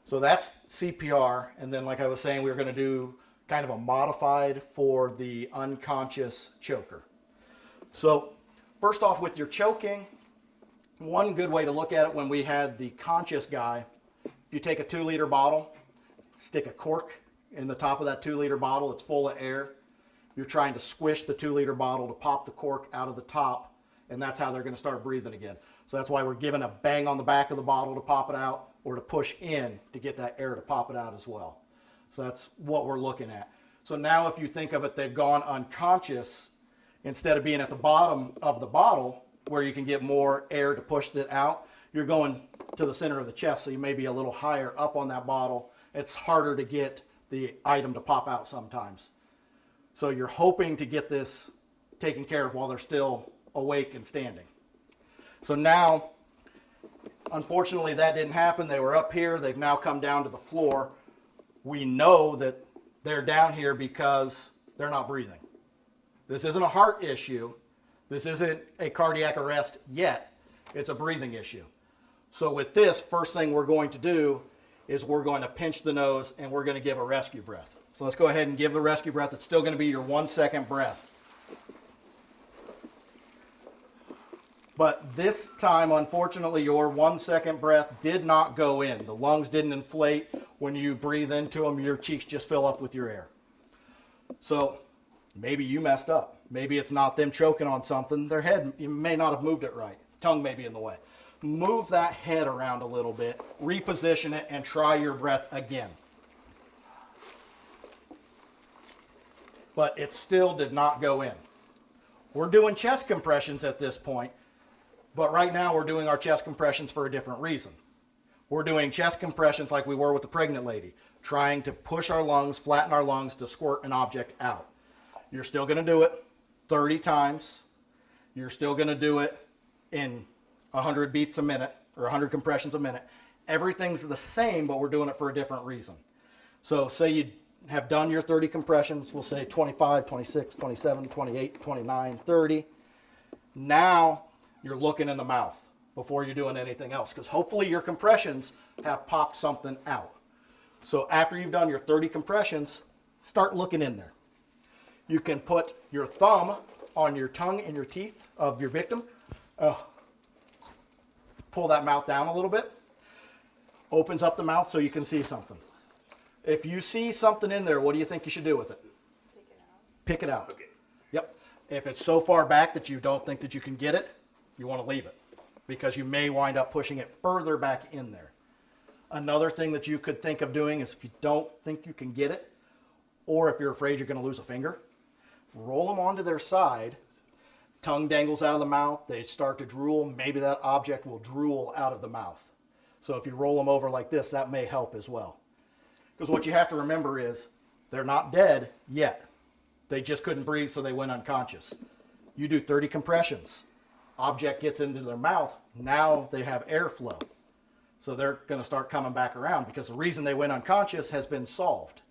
So that's CPR, and then like I was saying, we were going to do kind of a modified for the unconscious choker. So first off, with your choking, one good way to look at it when we had the conscious guy, if you take a 2-liter bottle, stick a cork in the top of that 2-liter bottle, it's full of air. You're trying to squish the 2-liter bottle to pop the cork out of the top, and that's how they're going to start breathing again. So that's why we're giving a bang on the back of the bottle to pop it out, or to push in to get that air to pop it out as well. So that's what we're looking at. So now if you think of it, they've gone unconscious. Instead of being at the bottom of the bottle where you can get more air to push it out, you're going to the center of the chest, so you may be a little higher up on that bottle. It's harder to get the item to pop out sometimes. So you're hoping to get this taken care of while they're still awake and standing. So now, unfortunately, that didn't happen. They were up here. They've now come down to the floor. We know that they're down here because they're not breathing. This isn't a heart issue. This isn't a cardiac arrest yet. It's a breathing issue. So with this, first thing we're going to do is we're going to pinch the nose and we're going to give a rescue breath. So let's go ahead and give the rescue breath. It's still going to be your 1-second breath. But this time, unfortunately, your 1-second breath did not go in. The lungs didn't inflate. When you breathe into them, your cheeks just fill up with your air. So maybe you messed up. Maybe it's not them choking on something. Their head, you may not have moved it right. Tongue may be in the way. Move that head around a little bit, reposition it, and try your breath again. But it still did not go in. We're doing chest compressions at this point. But right now we're doing our chest compressions for a different reason. We're doing chest compressions like we were with the pregnant lady, trying to push our lungs, flatten our lungs to squirt an object out. You're still going to do it 30 times. You're still going to do it in 100 beats a minute or 100 compressions a minute. Everything's the same, but we're doing it for a different reason. So say you have done your 30 compressions, we'll say 25, 26, 27, 28, 29, 30. Now you're looking in the mouth before you're doing anything else, because hopefully your compressions have popped something out. So after you've done your 30 compressions, start looking in there. You can put your thumb on your tongue and your teeth of your victim. Pull that mouth down a little bit. Opens up the mouth so you can see something. If you see something in there, what do you think you should do with it? Pick it out. Pick it out. Okay. Yep. If it's so far back that you don't think that you can get it, you want to leave it, because you may wind up pushing it further back in there. Another thing that you could think of doing is, if you don't think you can get it, or if you're afraid you're going to lose a finger, roll them onto their side, tongue dangles out of the mouth, they start to drool, maybe that object will drool out of the mouth. So if you roll them over like this, that may help as well. Because what you have to remember is, they're not dead yet. They just couldn't breathe, so they went unconscious. You do 30 compressions. Object gets into their mouth, now they have airflow. So they're going to start coming back around, because the reason they went unconscious has been solved.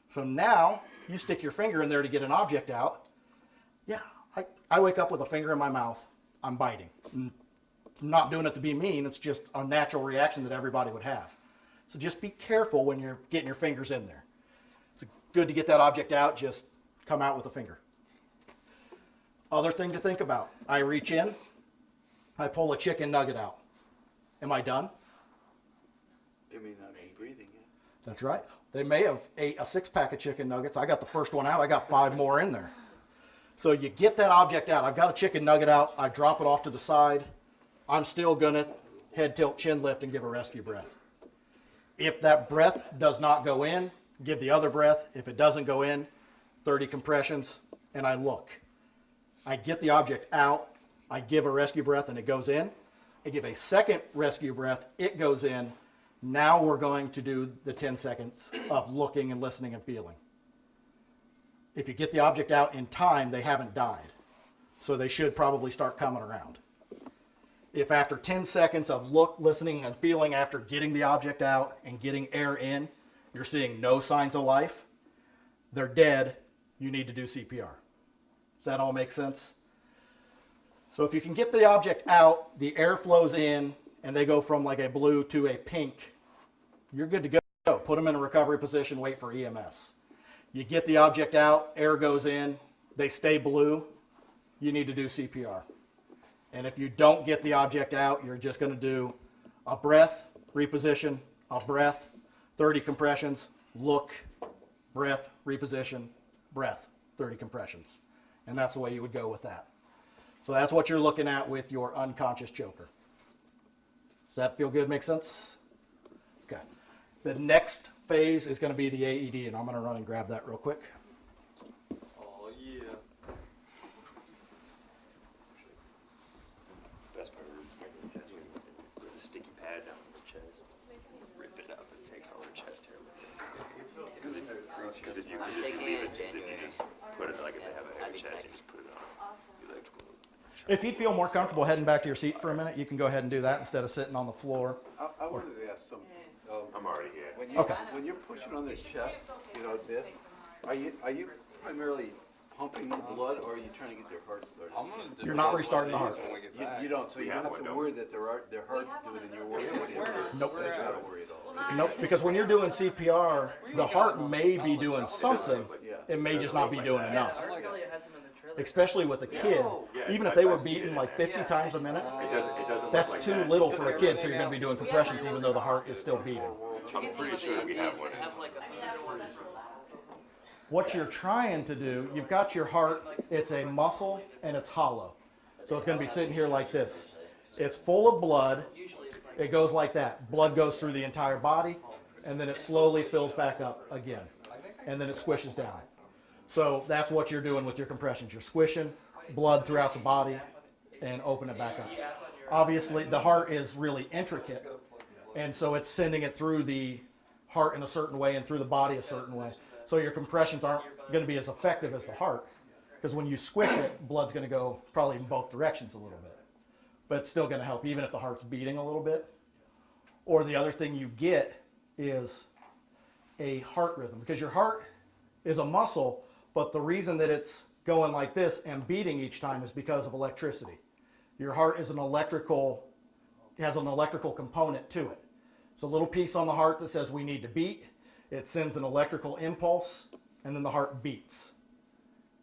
So now you stick your finger in there to get an object out. Yeah, I wake up with a finger in my mouth, I'm biting. I'm not doing it to be mean, it's just a natural reaction that everybody would have. So just be careful when you're getting your fingers in there. It's good to get that object out, just come out with a finger. Other thing to think about, I reach in, I pull a chicken nugget out. Am I done? They may not be breathing yet. That's right. They may have ate a 6-pack of chicken nuggets. I got the first one out. I got 5 more in there. So you get that object out. I've got a chicken nugget out. I drop it off to the side. I'm still going to head tilt, chin lift, and give a rescue breath. If that breath does not go in, give the other breath. If it doesn't go in, 30 compressions, and I look. I get the object out. I give a rescue breath, and it goes in. I give a second rescue breath. It goes in. Now we're going to do the 10 seconds of looking and listening and feeling. If you get the object out in time, they haven't died. So they should probably start coming around. If after 10 seconds of look, listening, and feeling after getting the object out and getting air in, you're seeing no signs of life, they're dead, you need to do CPR. Does that all make sense? So if you can get the object out, the air flows in, and they go from like a blue to a pink you're good to go. Put them in a recovery position, wait for EMS. You get the object out, air goes in, they stay blue, you need to do CPR. And if you don't get the object out, you're just going to do a breath, reposition, a breath, 30 compressions, look, breath, reposition, breath, 30 compressions. And that's the way you would go with that. So that's what you're looking at with your unconscious choker. Does that feel good? Make sense? Okay. The next phase is going to be the AED, and I'm going to run and grab that real quick. Oh, yeah. Best part is that's when you put a sticky pad down on the chest, rip it up, and takes all the chest hair with it. Because if you leave it, if you just put it, like if they have a heavy chest, you just put it on the electrical. If you'd feel more comfortable heading back to your seat for a minute, you can go ahead and do that instead of sitting on the floor. I wanted to ask something. I'm already here. When you're pushing on the chest, you know, this, are you primarily pumping the blood, or are you trying to get their heart started? You're not restarting the heart. You don't, so you don't have to worry that their heart's doing it, and you're worried about your heart. Nope. That's not a worry at all. Nope, because when you're doing CPR, the heart may be doing something. It may just not be doing enough. Especially with a kid. Even if they were beating like 50 times a minute, that's too little for a kid, so you're going to be doing compressions even though the heart is still beating. I'm pretty sure we have one. What you're trying to do, you've got your heart, it's a muscle and it's hollow. So it's going to be sitting here like this. It's full of blood. It goes like that. Blood goes through the entire body, and then it slowly fills back up again. And then it squishes down. So that's what you're doing with your compressions. You're squishing blood throughout the body and open it back up. Obviously, the heart is really intricate, and so it's sending it through the heart in a certain way and through the body a certain way. So your compressions aren't going to be as effective as the heart, because when you squish it, blood's going to go probably in both directions a little bit. But it's still going to help even if the heart's beating a little bit. Or the other thing you get is a heart rhythm, because your heart is a muscle, but the reason that it's going like this and beating each time is because of electricity. Your heart is has an electrical component to it. It's a little piece on the heart that says we need to beat. It sends an electrical impulse, and then the heart beats.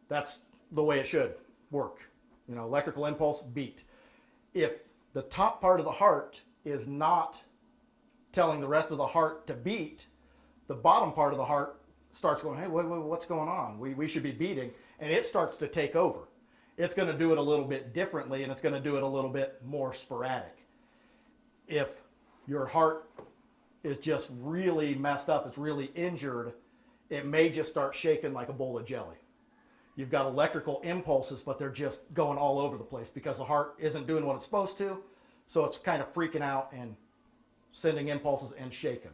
That's the way it should work. You know, electrical impulse, beat. If the top part of the heart is not telling the rest of the heart to beat, the bottom part of the heart starts going, hey, wait, what's going on? We should be beating. And it starts to take over. It's going to do it a little bit differently, and it's going to do it a little bit more sporadic. If your heart is just really messed up, it's really injured, it may just start shaking like a bowl of jelly. You've got electrical impulses, but they're just going all over the place because the heart isn't doing what it's supposed to, so it's kind of freaking out and sending impulses and shaking.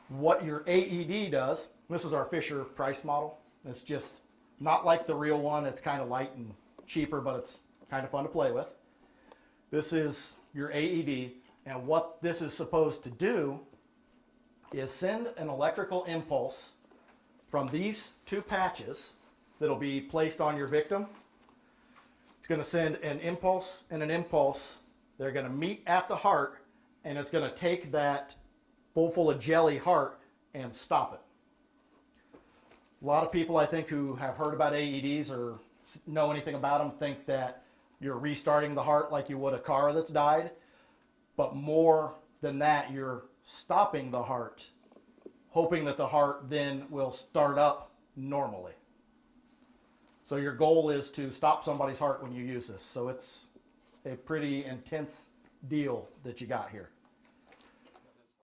What your AED does, this is our Fisher-Price model. It's just not like the real one. It's kind of light and cheaper, but it's kind of fun to play with. This is your AED, and what this is supposed to do is send an electrical impulse from these two patches that'll be placed on your victim. It's going to send an impulse and an impulse. They're going to meet at the heart, and it's going to take that bowl full of jelly heart and stop it. A lot of people, I think, who have heard about AEDs or know anything about them think that you're restarting the heart like you would a car that's died. But more than that, you're stopping the heart, hoping that the heart then will start up normally. So your goal is to stop somebody's heart when you use this. So it's a pretty intense deal that you got here.